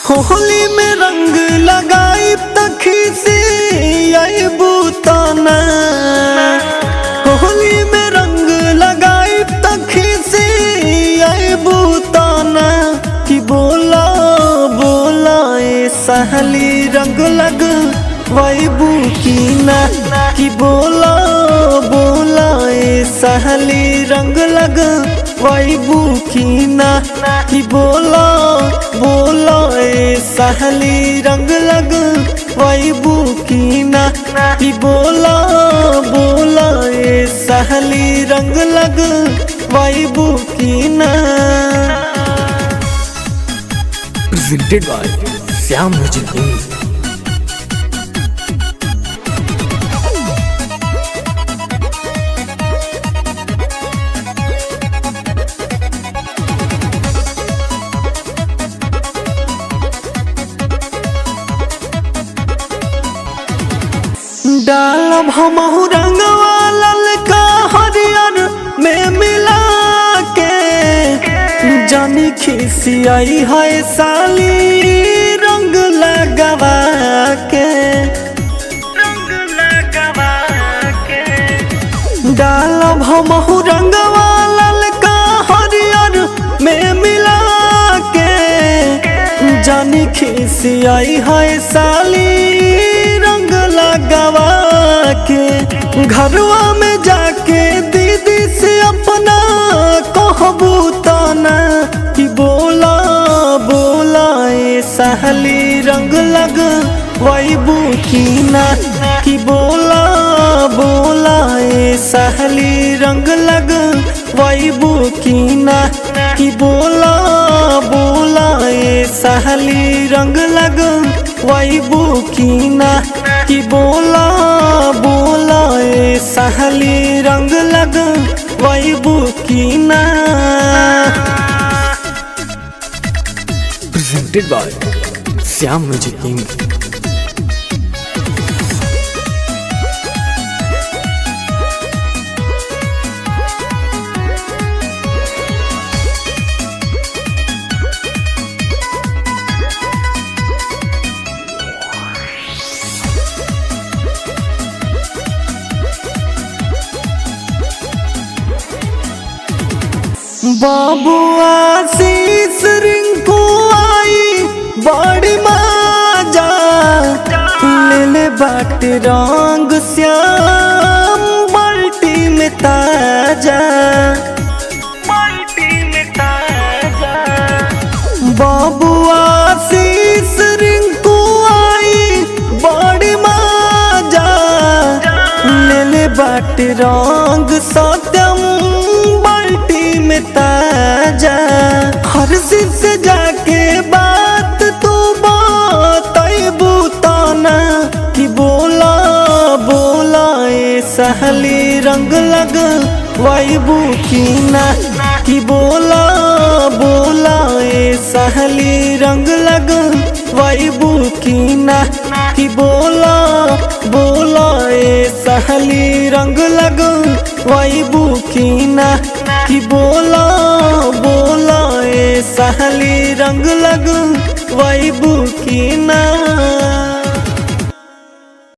होली में रंग लगाई तखी से आई बूताना। होली में रंग लगाई तखी से आई बूताना। कि बोला बोला ए सहली रंग लग वाइबू की ना। कि बोला बोला ए सहली रंग लग वाइबू की ना। कि बोला बोला ए सहली रंग लग वाइबू की ना। कि बोला बोला ए सहली रंग लग वाइबू की ना। Presented by Syam Music News. डालब हमहु रंगवा ललका हरियर में मिला के। जानी खिसियाई है साली रंग लगवा के। डालब हमहु रंगवा ललका हरियर में मिला के। जानी खिसियाई है साली रंग लगवा के। घरवा में जाके दीदी से अपना कहबू ताना। कि बोला बोला ए सहली रंग लग वाइबू की ना। कि बोला बोला ए सहली रंग लग वाइबू की ना। कि बोला बोला ए सहली रंग लग वाइबू की ना। कि बोला बोला ए सहली रंग लग वाइबू की ना। Presented by Syam Music News. बाबू आशीष रिंकू आई बड़ी माजा। ले ले बाट रंग श्याम बाल्टी में ताजा। बाबू आशीष रिंकू आई बड़ी माजा। ले ले बाट रंग सत्यम में ताजा। हर से जाके बात तू बताइबू ताना। कि बोला बोला ए सहली रंग लग वाइबू की ना। कि बोला बोला ए सहली रंग लग वाइबू की ना। कि बोला बोला ए सहली रंग लग वाइबू की ना। कि बोला बोला ए सहली रंग लग वाइबू की ना।